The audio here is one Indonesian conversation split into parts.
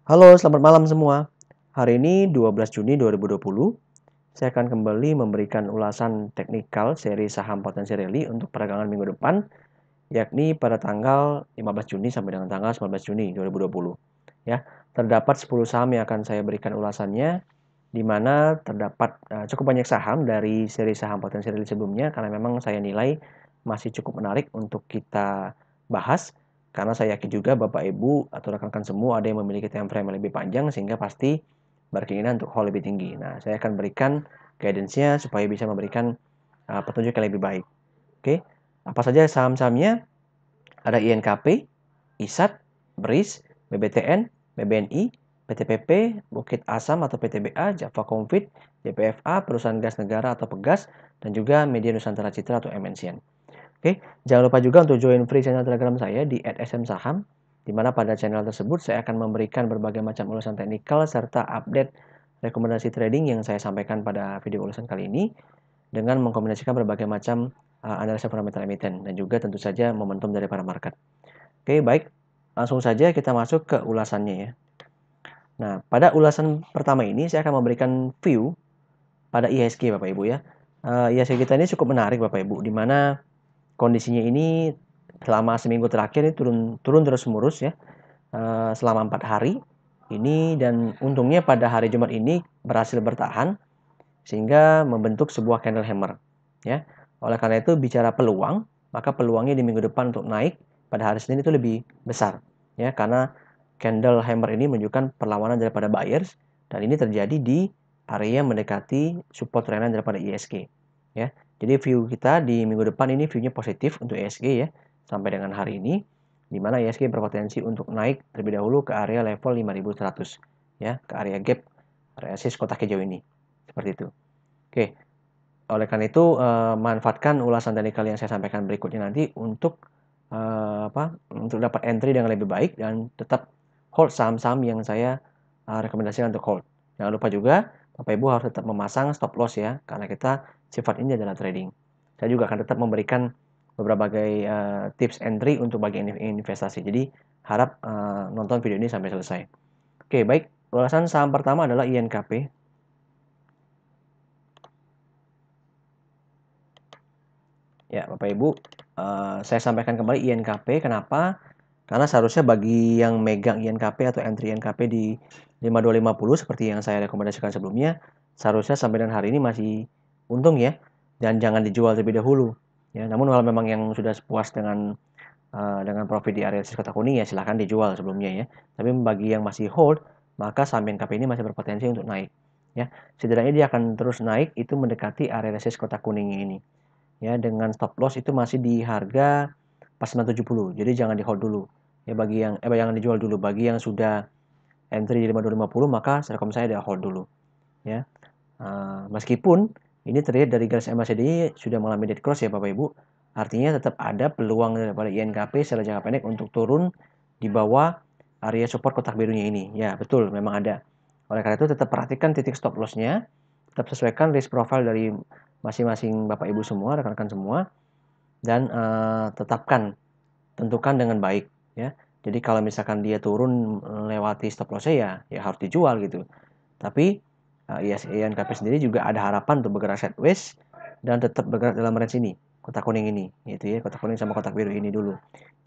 Halo, selamat malam semua. Hari ini 12 Juni 2020, saya akan kembali memberikan ulasan teknikal seri saham potensi rally untuk perdagangan minggu depan, yakni pada tanggal 15 Juni sampai dengan tanggal 19 Juni 2020. Ya, terdapat 10 saham yang akan saya berikan ulasannya, di mana terdapat cukup banyak saham dari seri saham potensi rally sebelumnya, karena memang saya nilai masih cukup menarik untuk kita bahas. Karena saya yakin juga Bapak Ibu atau rekan-rekan semua ada yang memiliki time frame yang lebih panjang sehingga pasti berkeinginan untuk hold lebih tinggi. Nah, saya akan berikan guidance-nya supaya bisa memberikan petunjuk yang lebih baik. Oke, apa saja saham-sahamnya? Ada INKP, ISAT, BRIS, BBTN, BBNI, PTPP, Bukit Asam atau PTBA, Java Confit, JPFA, Perusahaan Gas Negara atau Pegas, dan juga Media Nusantara Citra atau MNCN. Oke, jangan lupa juga untuk join free channel Telegram saya di @smsaham, di mana pada channel tersebut saya akan memberikan berbagai macam ulasan teknikal serta update rekomendasi trading yang saya sampaikan pada video ulasan kali ini dengan mengkombinasikan berbagai macam analisa parameter emiten dan juga tentu saja momentum dari para market. Oke, baik. Langsung saja kita masuk ke ulasannya ya. Nah, pada ulasan pertama ini saya akan memberikan view pada IHSG Bapak Ibu ya. IHSG kita ini cukup menarik Bapak Ibu, di mana kondisinya ini selama seminggu terakhir ini turun terus-menerus ya, selama 4 hari ini, dan untungnya pada hari Jumat ini berhasil bertahan sehingga membentuk sebuah candle hammer ya. Oleh karena itu bicara peluang, maka peluangnya di minggu depan untuk naik pada hari Senin itu lebih besar ya, karena candle hammer ini menunjukkan perlawanan daripada buyers dan ini terjadi di area mendekati support trendline daripada ISG ya. Jadi view kita di minggu depan ini view-nya positif untuk ISG ya, sampai dengan hari ini, di mana ISG berpotensi untuk naik terlebih dahulu ke area level 5100 ya, ke area gap, area resist kotak hijau ini. Seperti itu. Oke, oleh karena itu manfaatkan ulasan teknikal yang saya sampaikan berikutnya nanti untuk untuk dapat entry dengan lebih baik dan tetap hold saham-saham yang saya rekomendasikan untuk hold. Jangan lupa juga Bapak Ibu harus tetap memasang stop loss ya, karena kita sifat ini adalah trading. Saya juga akan tetap memberikan beberapa tips entry untuk bagi investasi. Jadi harap nonton video ini sampai selesai. Oke, baik. Ulasan saham pertama adalah INKP. Ya, Bapak Ibu, saya sampaikan kembali INKP. Kenapa? Karena seharusnya bagi yang megang INKP atau entry INKP di 5250 seperti yang saya rekomendasikan sebelumnya, seharusnya sampai dengan hari ini masih untung ya, dan jangan dijual terlebih dahulu. Ya, namun kalau memang yang sudah puas dengan profit di area resist kotak kuning ya silahkan dijual sebelumnya ya. Tapi bagi yang masih hold, maka saham INKP ini masih berpotensi untuk naik. Ya, setidaknya dia akan terus naik itu mendekati area resist kotak kuning ini. Ya, dengan stop loss itu masih di harga pas 970. Jadi jangan di hold dulu. Ya, bagi yang jangan dijual dulu. Bagi yang sudah entry di 5250 maka rekom saya dia hold dulu. Ya. Meskipun ini terlihat dari garis MACD sudah mengalami dead cross ya Bapak Ibu. Artinya tetap ada peluang daripada INKP secara jangka pendek untuk turun di bawah area support kotak birunya ini. Ya, betul, memang ada. Oleh karena itu tetap perhatikan titik stop loss-nya, tetap sesuaikan risk profile dari masing-masing Bapak Ibu semua, rekan-rekan semua, dan tentukan dengan baik ya. Jadi kalau misalkan dia turun lewati stop loss-nya ya harus dijual gitu. Tapi INKP sendiri juga ada harapan untuk bergerak sideways dan tetap bergerak dalam range ini, kotak kuning ini, gitu ya, kotak kuning sama kotak biru ini dulu.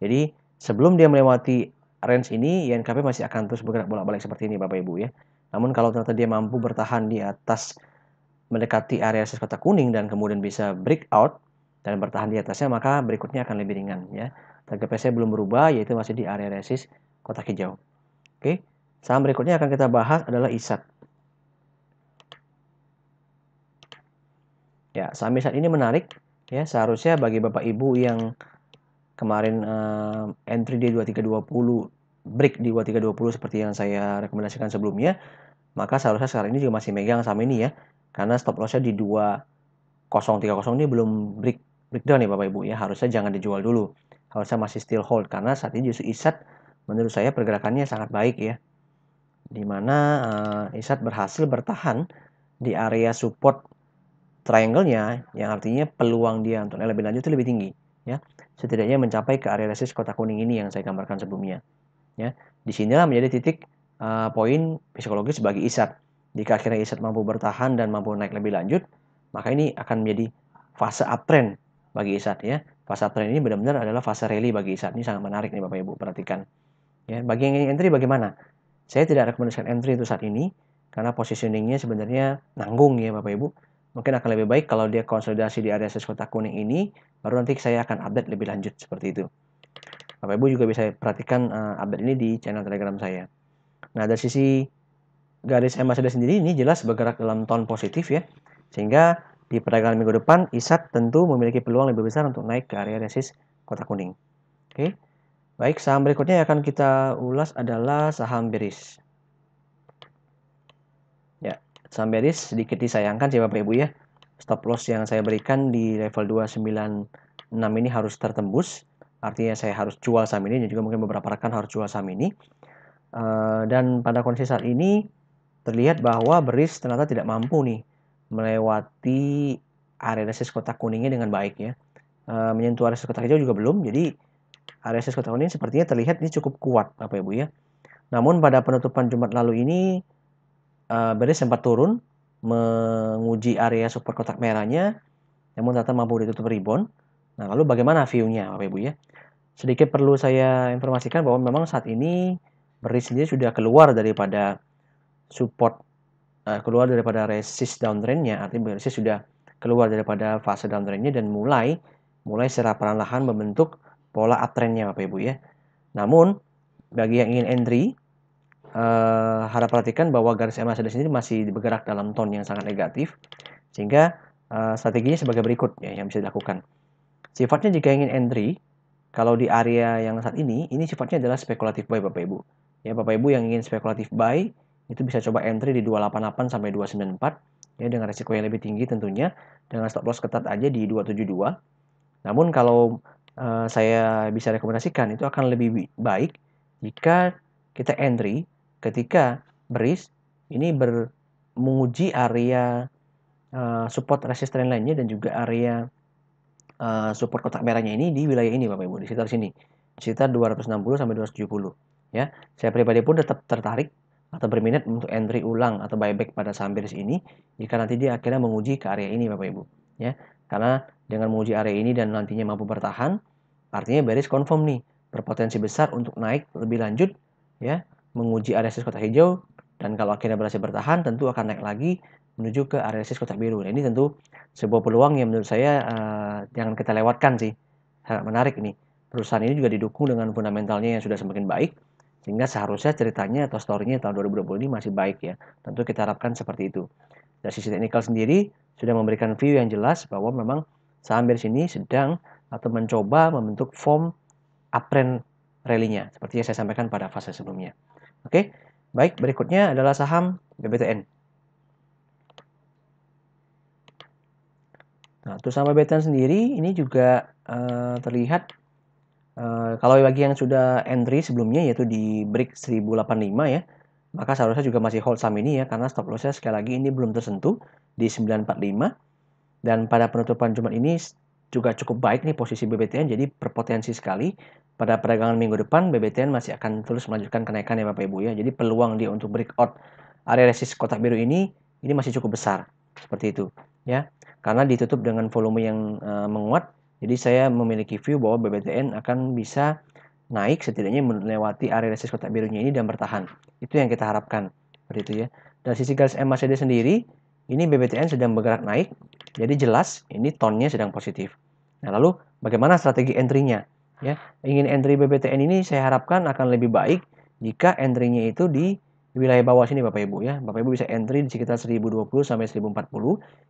Jadi sebelum dia melewati range ini, INKP masih akan terus bergerak bolak-balik seperti ini Bapak Ibu ya. Namun kalau ternyata dia mampu bertahan di atas mendekati area resist kotak kuning dan kemudian bisa breakout dan bertahan di atasnya, maka berikutnya akan lebih ringan ya. Target price belum berubah, yaitu masih di area resist kotak hijau. Oke, saham berikutnya akan kita bahas adalah ISAT. Ya, saham ISAT ini menarik ya, seharusnya bagi Bapak Ibu yang kemarin entry di 2320, break di 2320 seperti yang saya rekomendasikan sebelumnya, maka seharusnya sekarang ini juga masih megang saham ini ya. Karena stop loss-nya di 2030 ini belum breakdown ya Bapak Ibu ya, harusnya jangan dijual dulu. Harusnya masih still hold karena saat ini justru ISAT menurut saya pergerakannya sangat baik ya. Di mana ISAT berhasil bertahan di area support triangle-nya, yang artinya peluang dia untuk naik lebih lanjut itu lebih tinggi ya. Setidaknya mencapai ke area resist kotak kuning ini yang saya gambarkan sebelumnya ya. Disinilah menjadi titik poin psikologis bagi ISAT. Jika akhirnya ISAT mampu bertahan dan mampu naik lebih lanjut, maka ini akan menjadi fase uptrend bagi ISAT ya. Fase uptrend ini benar-benar adalah fase rally bagi ISAT. Ini sangat menarik nih Bapak Ibu, perhatikan. Ya, bagi yang ingin entry bagaimana? Saya tidak rekomendasikan entry untuk saat ini karena positioningnya sebenarnya nanggung ya Bapak Ibu. Mungkin akan lebih baik kalau dia konsolidasi di area resist kotak kuning ini, baru nanti saya akan update lebih lanjut seperti itu. Bapak Ibu juga bisa perhatikan update ini di channel Telegram saya. Nah, dari sisi garis MACD sendiri ini jelas bergerak dalam tone positif ya. Sehingga di perdagangan minggu depan ISAT tentu memiliki peluang lebih besar untuk naik ke area resist kotak kuning. Oke. Baik, saham berikutnya yang akan kita ulas adalah saham bearish. Ya, saham bearish sedikit disayangkan sih Bapak Ibu ya. Stop loss yang saya berikan di level 296 ini harus tertembus. Artinya saya harus jual saham ini dan juga mungkin beberapa rekan harus jual saham ini. Dan pada kondisi saat ini terlihat bahwa bearish ternyata tidak mampu nih melewati area resist kotak kuningnya dengan baik ya. Menyentuh area resist kotak hijau juga belum. Jadi area resist kotak kuning sepertinya terlihat ini cukup kuat Bapak Ibu ya. Namun pada penutupan Jumat lalu ini bearish sempat turun menguji area support kotak merahnya, namun ternyata mampu ditutup rebound. Nah, lalu bagaimana view-nya Bapak Ibu ya? Sedikit perlu saya informasikan bahwa memang saat ini bearish sendiri sudah keluar daripada support, keluar daripada resist downtrend-nya, artinya bearish sudah keluar daripada fase downtrend-nya dan mulai secara perlahan membentuk pola uptrend-nya Bapak Ibu ya. Namun bagi yang ingin entry, harap perhatikan bahwa garis MACD sendiri masih bergerak dalam tone yang sangat negatif, sehingga strateginya sebagai berikut ya yang bisa dilakukan. Sifatnya jika ingin entry, kalau di area yang saat ini sifatnya adalah spekulatif buy Bapak Ibu. Ya Bapak Ibu yang ingin spekulatif buy itu bisa coba entry di 288 sampai 294 ya dengan resiko yang lebih tinggi tentunya, dengan stop loss ketat aja di 272. Namun kalau saya bisa rekomendasikan itu akan lebih baik jika kita entry ketika bearish ini menguji area support resistance lainnya dan juga area support kotak merahnya ini di wilayah ini Bapak Ibu, di sekitar sini. Di sekitar 260 sampai 270 ya. Saya pribadi pun tetap tertarik atau berminat untuk entry ulang atau buyback pada saham bearish ini jika nanti dia akhirnya menguji ke area ini Bapak Ibu ya. Karena dengan menguji area ini dan nantinya mampu bertahan, artinya bearish confirm nih berpotensi besar untuk naik lebih lanjut ya, menguji area resist kotak hijau, dan kalau akhirnya berhasil bertahan tentu akan naik lagi menuju ke area resist kotak biru. Nah, ini tentu sebuah peluang yang menurut saya jangan kita lewatkan sih. Sangat menarik ini. Perusahaan ini juga didukung dengan fundamentalnya yang sudah semakin baik, sehingga seharusnya ceritanya atau story-nya tahun 2020 ini masih baik ya. Tentu kita harapkan seperti itu. Dari sisi teknikal sendiri sudah memberikan view yang jelas bahwa memang saham bearish ini sedang atau mencoba membentuk form uptrend rally-nya seperti yang saya sampaikan pada fase sebelumnya. Oke, baik, berikutnya adalah saham BBTN. Nah, untuk saham BBTN sendiri ini juga terlihat kalau bagi yang sudah entry sebelumnya yaitu di break 1085 ya, maka seharusnya juga masih hold saham ini ya karena stop loss-nya sekali lagi ini belum tersentuh di 945, dan pada penutupan Jumat ini juga cukup baik nih posisi BBTN, jadi berpotensi sekali pada perdagangan minggu depan BBTN masih akan terus melanjutkan kenaikan ya Bapak Ibu ya. Jadi peluang dia untuk breakout area resist kotak biru ini masih cukup besar seperti itu ya. Karena ditutup dengan volume yang menguat, jadi saya memiliki view bahwa BBTN akan bisa naik setidaknya melewati area resist kotak birunya ini dan bertahan. Itu yang kita harapkan seperti itu ya. Dari sisi garis MACD sendiri, ini BBTN sedang bergerak naik, jadi jelas ini tone-nya sedang positif. Nah, lalu bagaimana strategi entry-nya? Ya, ingin entry BBTN ini saya harapkan akan lebih baik jika entry-nya itu di wilayah bawah sini Bapak Ibu ya. Bapak Ibu bisa entry di sekitar 1020 sampai 1040.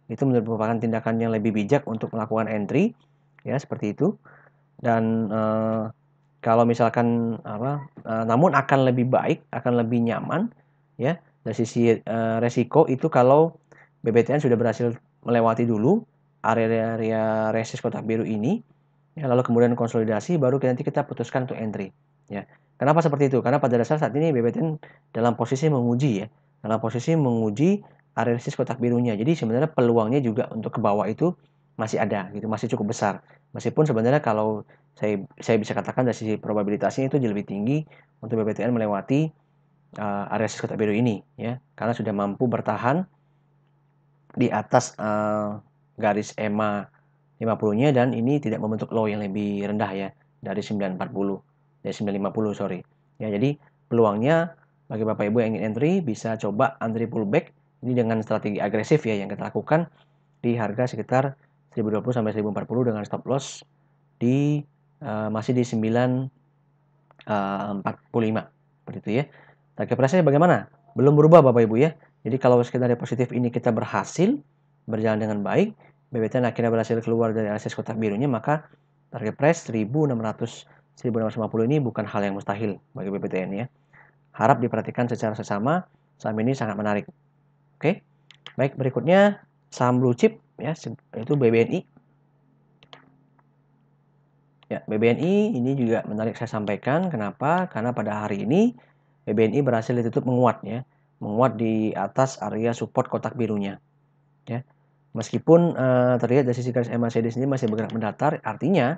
Itu merupakan tindakan yang lebih bijak untuk melakukan entry ya, seperti itu. Dan kalau misalkan namun akan lebih baik, akan lebih nyaman ya dari sisi resiko itu kalau BBTN sudah berhasil melewati dulu area resist kotak biru ini ya, lalu kemudian konsolidasi baru nanti kita putuskan untuk entry ya. Kenapa seperti itu? Karena pada dasar saat ini BBTN dalam posisi menguji ya, dalam posisi menguji area resist kotak birunya. Jadi sebenarnya peluangnya juga untuk ke bawah itu masih ada gitu, masih cukup besar. Meskipun sebenarnya kalau saya bisa katakan dari sisi probabilitasnya itu lebih tinggi untuk BBTN melewati area resist kotak biru ini ya, karena sudah mampu bertahan di atas garis EMA 50-nya dan ini tidak membentuk low yang lebih rendah ya dari 940 dari 950 sorry. Ya, jadi peluangnya bagi Bapak Ibu yang ingin entry bisa coba entry pullback ini dengan strategi agresif ya yang kita lakukan di harga sekitar 1020 sampai 1040 dengan stop loss di masih di 945 seperti itu ya. Target price-nya bagaimana? Belum berubah Bapak Ibu ya. Jadi kalau skenario positif ini kita berhasil berjalan dengan baik, BBTN akhirnya berhasil keluar dari akses kotak birunya, maka target price 1600 1650 ini bukan hal yang mustahil bagi BBTN ya. Harap diperhatikan secara seksama, saham ini sangat menarik. Oke. Baik, berikutnya saham blue chip ya, yaitu BBNI. Ya, BBNI ini juga menarik saya sampaikan. Kenapa? Karena pada hari ini BBNI berhasil ditutup menguat ya, menguat di atas area support kotak birunya. Ya, meskipun terlihat dari sisi garis MACD sendiri masih bergerak mendatar, artinya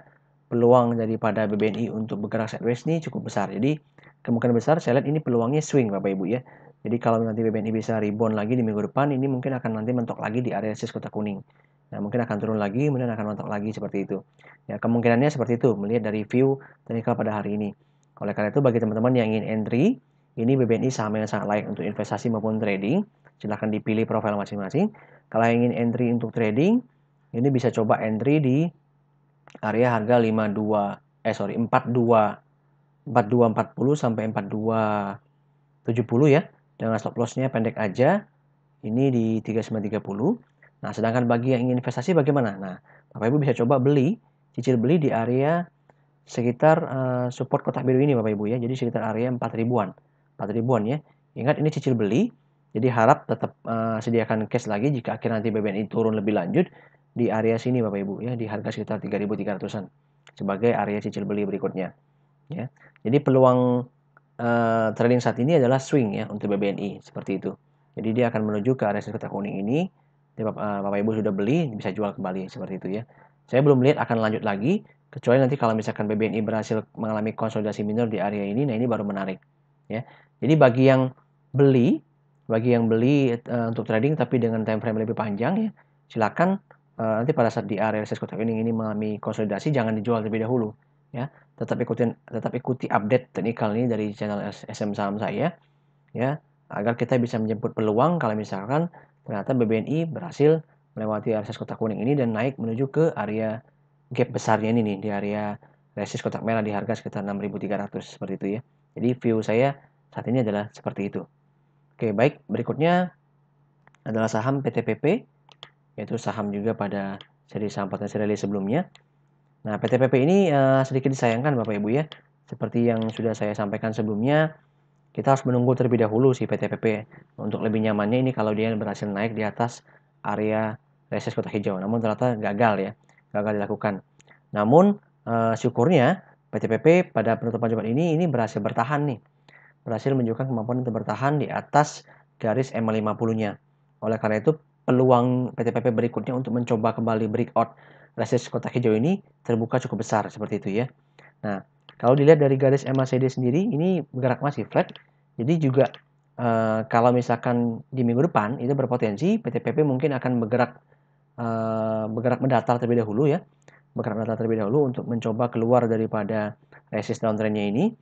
peluang daripada BBNI untuk bergerak sideways ini cukup besar. Jadi kemungkinan besar saya lihat ini peluangnya swing Bapak Ibu ya. Jadi kalau nanti BBNI bisa rebound lagi di minggu depan, ini mungkin akan nanti mentok lagi di area resist kotak kuning. Nah, mungkin akan turun lagi, kemudian akan mentok lagi seperti itu. Ya, kemungkinannya seperti itu melihat dari view teknikal pada hari ini. Oleh karena itu bagi teman-teman yang ingin entry, ini BBNI saham yang sangat layak untuk investasi maupun trading. Silahkan dipilih profil masing-masing. Kalau yang ingin entry untuk trading, ini bisa coba entry di area harga 4240 sampai 4270 ya. Dengan stop loss-nya pendek aja. Ini di 3930. Nah, sedangkan bagi yang ingin investasi bagaimana? Nah, Bapak Ibu bisa coba cicil beli di area sekitar support kotak biru ini Bapak Ibu ya. Jadi sekitar area 4 ribuan. 4 ribuan ya. Ingat ini cicil beli. Jadi harap tetap sediakan cash lagi jika akhirnya nanti BBNI turun lebih lanjut di area sini Bapak Ibu ya, di harga sekitar 3.300-an sebagai area cicil beli berikutnya ya. Jadi peluang trading saat ini adalah swing ya untuk BBNI seperti itu. Jadi dia akan menuju ke area kotak kuning ini. Bapak Ibu sudah beli bisa jual kembali seperti itu ya. Saya belum lihat akan lanjut lagi kecuali nanti kalau misalkan BBNI berhasil mengalami konsolidasi minor di area ini, nah ini baru menarik ya. Jadi bagi yang beli untuk trading tapi dengan time frame lebih panjang ya, silakan nanti pada saat di area resist kotak kuning ini mengalami konsolidasi jangan dijual terlebih dahulu ya. Tetap ikuti update teknikal ini dari channel SM Saham saya ya, agar kita bisa menjemput peluang kalau misalkan ternyata BBNI berhasil melewati resist kotak kuning ini dan naik menuju ke area gap besarnya ini nih, di area resist kotak merah di harga sekitar 6.300 seperti itu ya. Jadi view saya saat ini adalah seperti itu. Oke, baik, berikutnya adalah saham PTPP, yaitu saham juga pada seri saham potensi rally sebelumnya. Nah, PTPP ini sedikit disayangkan Bapak Ibu ya. Seperti yang sudah saya sampaikan sebelumnya, kita harus menunggu terlebih dahulu si PTPP. Untuk lebih nyamannya ini kalau dia berhasil naik di atas area resist kotak hijau. Namun ternyata gagal dilakukan. Namun syukurnya PTPP pada penutupan Jumat ini berhasil bertahan nih. Berhasil menunjukkan kemampuan untuk bertahan di atas garis EMA 50-nya. Oleh karena itu, peluang PTPP berikutnya untuk mencoba kembali breakout resist kotak hijau ini terbuka cukup besar seperti itu ya. Nah, kalau dilihat dari garis MACD sendiri ini bergerak masih flat. Jadi juga kalau misalkan di minggu depan itu berpotensi PTPP mungkin akan bergerak mendatar terlebih dahulu ya. Bergerak mendatar terlebih dahulu untuk mencoba keluar daripada resist downtrendnya ini.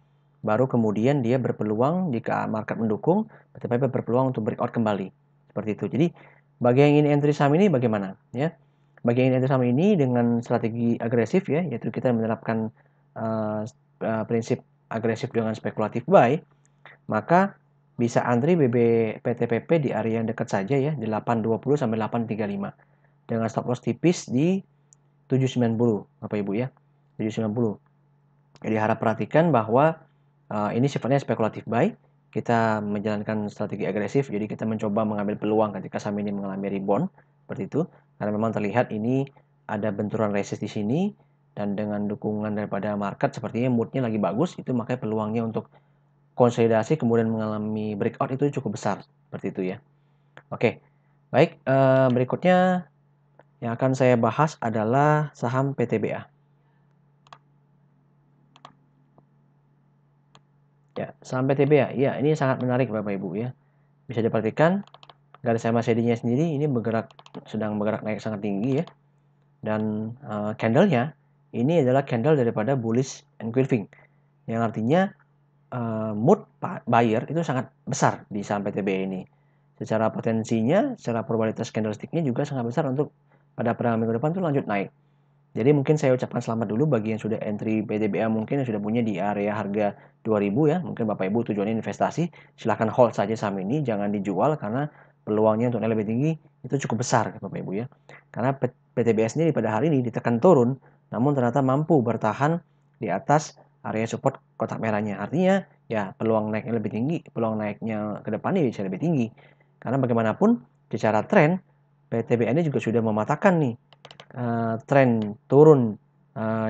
Baru kemudian dia berpeluang jika market mendukung, PTPP berpeluang untuk breakout kembali. Seperti itu. Jadi bagi yang ingin entry saham ini bagaimana ya? Bagi yang ingin entry saham ini dengan strategi agresif ya, yaitu kita menerapkan prinsip agresif dengan spekulatif buy, maka bisa antri PTPP di area yang dekat saja ya, 820 sampai 835 dengan stop loss tipis di 790 Bapak Ibu ya, 790. Jadi harap perhatikan bahwa ini sifatnya spekulatif buy. Kita menjalankan strategi agresif, jadi kita mencoba mengambil peluang ketika saham ini mengalami rebound seperti itu. Karena memang terlihat ini ada benturan resist di sini dan dengan dukungan daripada market sepertinya moodnya lagi bagus, itu makanya peluangnya untuk konsolidasi kemudian mengalami breakout itu cukup besar seperti itu ya. Oke, baik, berikutnya yang akan saya bahas adalah saham PTBA. Ya, saham PTBA. Ya, ini sangat menarik Bapak Ibu ya. Bisa diperhatikan garis MACD-nya sendiri ini sedang bergerak naik sangat tinggi ya. Dan candle-nya ini adalah candle daripada bullish engulfing. Yang artinya mood buyer itu sangat besar di saham PTBA ini. Secara potensinya, secara probabilitas candlestick-nya juga sangat besar untuk pada perdagangan minggu depan itu lanjut naik. Jadi mungkin saya ucapkan selamat dulu bagi yang sudah entry PTBA, mungkin yang sudah punya di area harga 2000 ya. Mungkin Bapak Ibu tujuannya investasi, silahkan hold saja saham ini, jangan dijual karena peluangnya untuk naik lebih tinggi itu cukup besar Bapak Ibu ya. Karena PTBA sendiri pada hari ini ditekan turun, namun ternyata mampu bertahan di atas area support kotak merahnya. Artinya ya peluang naiknya lebih tinggi, peluang naiknya ke depannya bisa lebih tinggi. Karena bagaimanapun secara tren PTBA ini juga sudah mematahkan nih tren turun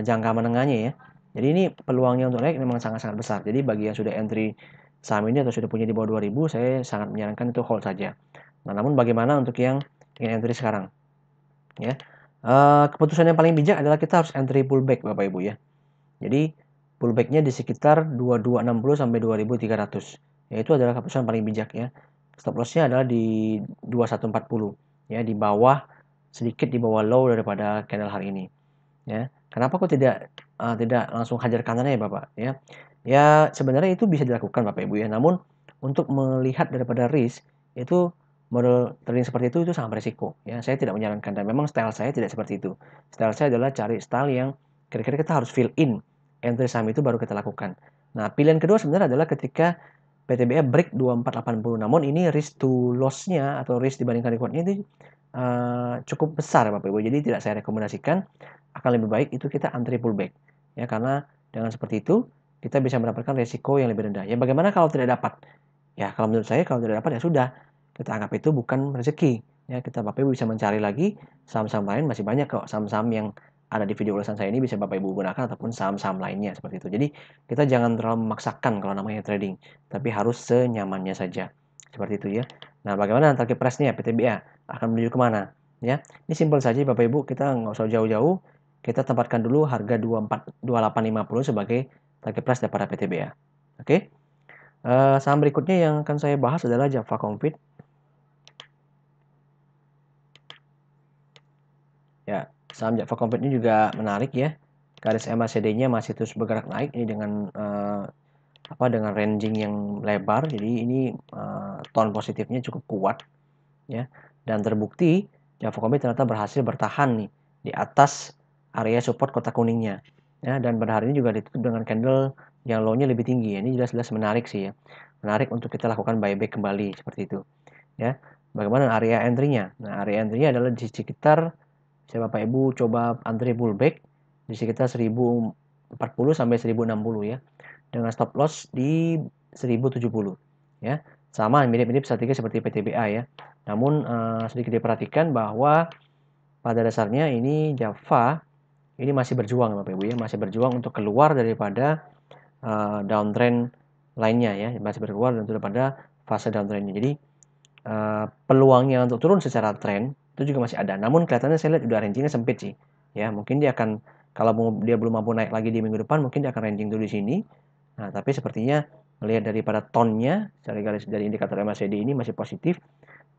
jangka menengahnya ya. Jadi ini peluangnya untuk naik memang sangat-sangat besar. Jadi bagi yang sudah entry saham ini atau sudah punya di bawah 2000, saya sangat menyarankan itu hold saja. Nah, namun bagaimana untuk yang ingin entry sekarang? Ya. Keputusan yang paling bijak adalah kita harus entry pullback Bapak Ibu ya. Jadi pullbacknya di sekitar 2260 sampai 2300. Ya, itu adalah keputusan paling bijak ya. Stop loss-nya adalah di 2140 ya, di bawah sedikit di bawah low daripada candle hari ini ya. Kenapa kok tidak langsung hajar kanannya ya Bapak ya? Ya sebenarnya itu bisa dilakukan Bapak Ibu ya. Namun untuk melihat daripada risk itu model trading seperti itu sangat beresiko ya. Saya tidak menyarankan dan memang style saya tidak seperti itu. Style saya adalah cari style yang kira-kira kita harus fill in entry saham itu baru kita lakukan. Nah, pilihan kedua sebenarnya adalah ketika PTBA break 2480. Namun ini risk to loss-nya atau risk dibandingkan reward-nya itu cukup besar Bapak Ibu. Jadi tidak saya rekomendasikan. Akan lebih baik itu kita antri pullback. Ya, karena dengan seperti itu kita bisa mendapatkan resiko yang lebih rendah. Ya, bagaimana kalau tidak dapat? Ya, kalau menurut saya kalau tidak dapat ya sudah. Kita anggap itu bukan rezeki. Ya, kita Bapak Ibu bisa mencari lagi saham-saham lain, masih banyak kok saham-saham yang ada di video ulasan saya ini bisa Bapak Ibu gunakan ataupun saham-saham lainnya seperti itu. Jadi kita jangan terlalu memaksakan kalau namanya trading, tapi harus senyamannya saja. Seperti itu ya. Nah, bagaimana target price-nya PTBA? Akan menuju kemana? Ya, ini simpel saja Bapak Ibu, kita nggak usah jauh-jauh. Kita tempatkan dulu harga 2850 sebagai target price daripada PTBA. Oke. Saham berikutnya yang akan saya bahas adalah Java Confit. Ya, saham Java Confit ini juga menarik ya. Garis MACD-nya masih terus bergerak naik ini dengan dengan ranging yang lebar. Jadi ini tone positifnya cukup kuat ya. Dan terbukti Java Confit ternyata berhasil bertahan nih di atas area support kotak kuningnya. Ya, dan pada hari ini juga ditutup dengan candle yang low-nya lebih tinggi. Ini jelas-jelas menarik sih ya. Menarik untuk kita lakukan buyback kembali seperti itu. Ya. Bagaimana area entry-nya? Nah, area entry-nya adalah di sekitar Bapak Ibu coba antri pullback di sekitar 1040 sampai 1060 ya. Dengan stop loss di 1070 ya. Sama mirip-mirip strategi seperti PTBA ya. Namun sedikit diperhatikan bahwa pada dasarnya ini Java ini masih berjuang Bapak Ibu ya, masih berjuang untuk keluar daripada downtrend lainnya ya, masih berkeluar daripada fase downtrendnya. Jadi peluangnya untuk turun secara tren itu juga masih ada. Namun kelihatannya saya lihat udah rangingnya sempit sih. Ya, mungkin dia akan kalau dia belum mampu naik lagi di minggu depan, mungkin dia akan ranging dulu di sini. Nah, tapi sepertinya melihat daripada tonnya dari indikator MACD ini masih positif,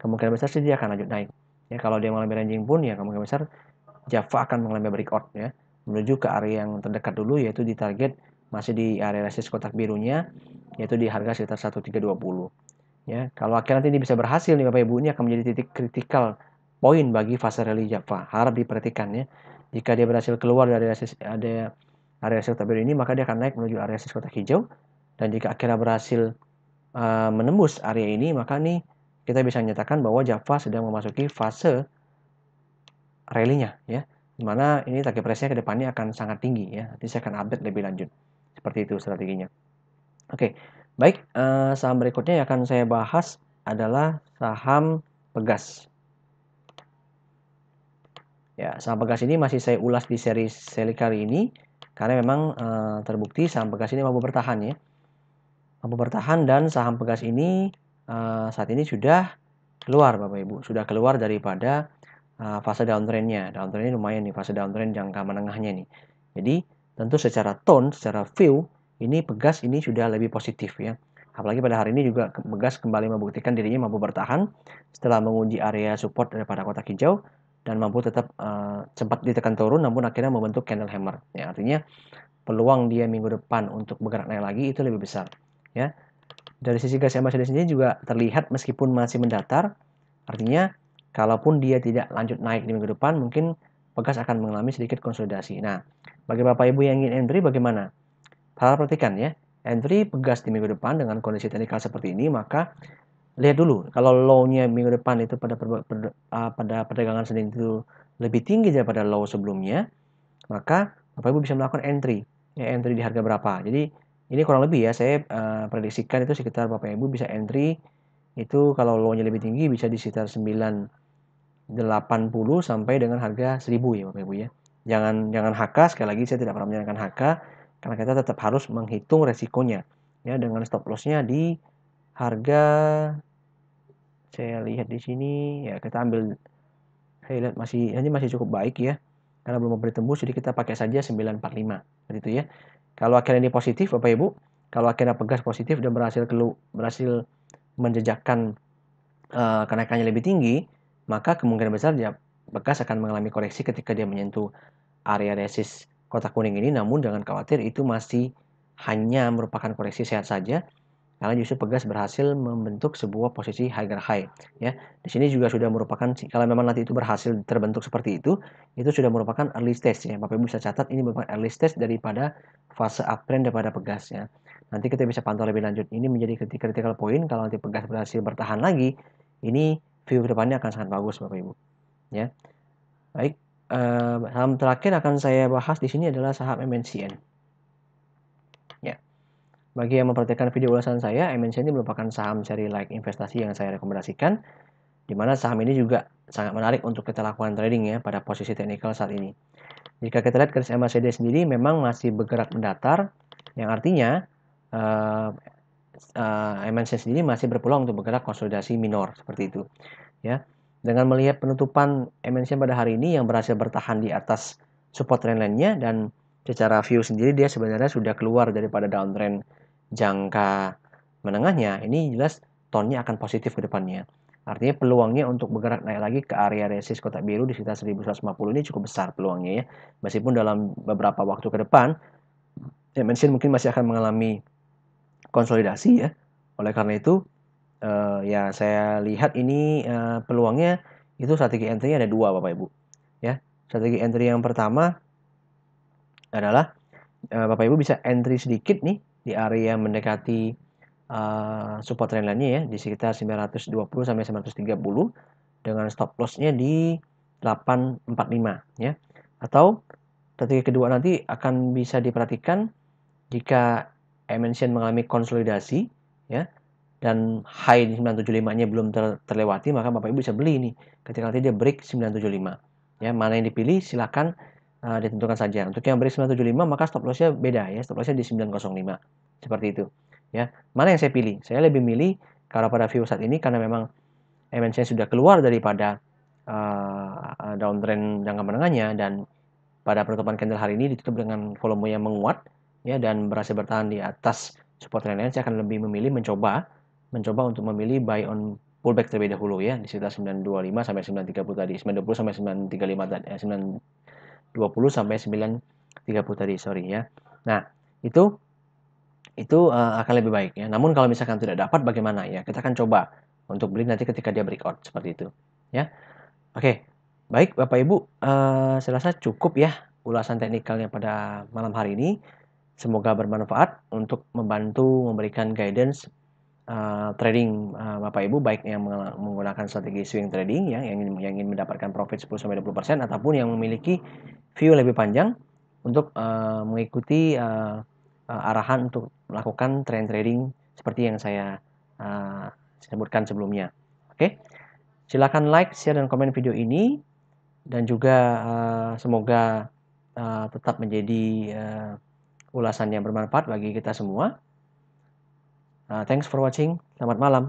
kemungkinan besar sih dia akan lanjut naik. Ya, kalau dia mengalami ranging pun ya kemungkinan besar Java akan mengalami breakout ya, menuju ke area yang terdekat dulu yaitu di target masih di area resistance kotak birunya yaitu di harga sekitar 1320. Ya, kalau akhirnya nanti ini bisa berhasil nih Bapak Ibu, ini akan menjadi titik kritikal poin bagi fase rally Java. Harap diperhatikan ya. Jika dia berhasil keluar dari area resistance kotak biru ini, maka dia akan naik menuju area resistance kotak hijau. Dan jika akhirnya berhasil menembus area ini, maka nih kita bisa menyatakan bahwa Java sedang memasuki fase rally-nya ya. Dimana ini target price-nya ke depannya akan sangat tinggi ya. Nanti saya akan update lebih lanjut. Seperti itu strateginya. Oke, baik. Saham berikutnya yang akan saya bahas adalah saham Pegas. Ya, saham Pegas ini masih saya ulas di seri kali ini karena memang terbukti saham Pegas ini mampu bertahan ya. Mampu bertahan dan saham Pegas ini saat ini sudah keluar Bapak Ibu, sudah keluar daripada fase downtrend-nya. Downtrend ini lumayan nih, fase downtrend jangka menengahnya nih. Jadi, tentu secara tone, secara view ini Pegas ini sudah lebih positif ya. Apalagi pada hari ini juga Pegas kembali membuktikan dirinya mampu bertahan setelah menguji area support daripada kotak hijau dan mampu tetap sempat ditekan turun namun akhirnya membentuk candle hammer. Ya, artinya peluang dia minggu depan untuk bergerak naik lagi itu lebih besar ya. Dari sisi gas MACD sendiri juga terlihat meskipun masih mendatar, artinya kalaupun dia tidak lanjut naik di minggu depan mungkin Pegas akan mengalami sedikit konsolidasi. Nah, bagi Bapak Ibu yang ingin entry bagaimana? Harap perhatikan ya, entry Pegas di minggu depan dengan kondisi teknikal seperti ini, maka lihat dulu kalau low-nya minggu depan itu pada perdagangan Senin itu lebih tinggi daripada low sebelumnya, maka Bapak Ibu bisa melakukan entry. Ya, entry di harga berapa. Jadi ini kurang lebih ya, saya prediksikan itu sekitar Bapak Ibu bisa entry itu kalau low-nya lebih tinggi bisa di sekitar 980 sampai dengan harga 1000 ya Bapak Ibu ya. Jangan HK, sekali lagi saya tidak pernah menyarankan HK karena kita tetap harus menghitung resikonya ya dengan stop loss-nya di harga, saya lihat di sini ya, kita ambil, saya lihat masih cukup baik ya karena belum memberi tembus, jadi kita pakai saja 945 seperti itu ya. Kalau akhirnya ini positif Bapak Ibu, kalau akhirnya Pegas positif dan berhasil menjejakkan kenaikannya lebih tinggi, maka kemungkinan besar dia Pegas akan mengalami koreksi ketika dia menyentuh area resist kotak kuning ini. Namun jangan khawatir, itu masih hanya merupakan koreksi sehat saja karena justru Pegas berhasil membentuk sebuah posisi higher high ya. Di sini juga sudah merupakan, kalau memang nanti itu berhasil terbentuk seperti itu sudah merupakan early stage ya. Bapak Ibu bisa catat ini merupakan early stage daripada fase uptrend daripada Pegas ya. Nanti kita bisa pantau lebih lanjut. Ini menjadi critical point, kalau nanti Pegas berhasil bertahan lagi, ini view kedepannya akan sangat bagus Bapak Ibu ya. Baik, saham terakhir akan saya bahas di sini adalah saham MNCN. Ya. Bagi yang memperhatikan video ulasan saya, MNCN ini merupakan saham seri like investasi yang saya rekomendasikan, di mana saham ini juga sangat menarik untuk kita lakukan trading ya pada posisi teknikal saat ini. Jika kita lihat garis MACD sendiri memang masih bergerak mendatar, yang artinya MNCN sendiri masih berpeluang untuk bergerak konsolidasi minor seperti itu ya. Dengan melihat penutupan MNCN pada hari ini yang berhasil bertahan di atas support trendline-nya, dan secara view sendiri dia sebenarnya sudah keluar daripada downtrend jangka menengahnya, ini jelas tone-nya akan positif ke depannya. Artinya peluangnya untuk bergerak naik lagi ke area resist kotak biru di sekitar 1150 ini cukup besar peluangnya ya. Meskipun dalam beberapa waktu ke depan MNCN mungkin masih akan mengalami konsolidasi ya. Oleh karena itu ya saya lihat ini peluangnya itu strategi entry-nya ada dua Bapak Ibu ya. Strategi entry yang pertama adalah Bapak Ibu bisa entry sedikit nih di area mendekati support trendline-nya ya di sekitar 920 sampai 930 dengan stop loss-nya di 845 ya. Atau strategi kedua nanti akan bisa diperhatikan jika MNCN mengalami konsolidasi ya dan high di 975-nya belum terlewati, maka Bapak Ibu bisa beli nih ketika nanti dia break 975 ya. Mana yang dipilih silakan ditentukan saja. Untuk yang break 975 maka stop loss-nya beda ya, stop loss-nya di 905 seperti itu ya. Mana yang saya pilih? Saya lebih milih kalau pada view saat ini karena memang MNCN sudah keluar daripada downtrend jangka menengahnya dan pada penutupan candle hari ini ditutup dengan volume yang menguat ya dan berhasil bertahan di atas support trendline, saya akan lebih memilih mencoba untuk memilih buy on pullback terlebih dahulu ya di sekitar 925 sampai 930 tadi, 920 sampai 935 tadi, 920 sampai 930 tadi, sorry ya. Nah, itu akan lebih baik ya. Namun kalau misalkan tidak dapat bagaimana ya? Kita akan coba untuk beli nanti ketika dia breakout seperti itu ya. Oke. Baik Bapak Ibu, saya rasa cukup ya ulasan teknikalnya pada malam hari ini. Semoga bermanfaat untuk membantu memberikan guidance trading Bapak Ibu, baik yang menggunakan strategi swing trading ya, yang ingin mendapatkan profit 10-20% ataupun yang memiliki view lebih panjang untuk mengikuti arahan untuk melakukan trend trading seperti yang saya sebutkan sebelumnya. Oke. Silakan like, share, dan komen video ini, dan juga semoga tetap menjadi ulasan yang bermanfaat bagi kita semua. Thanks for watching. Selamat malam.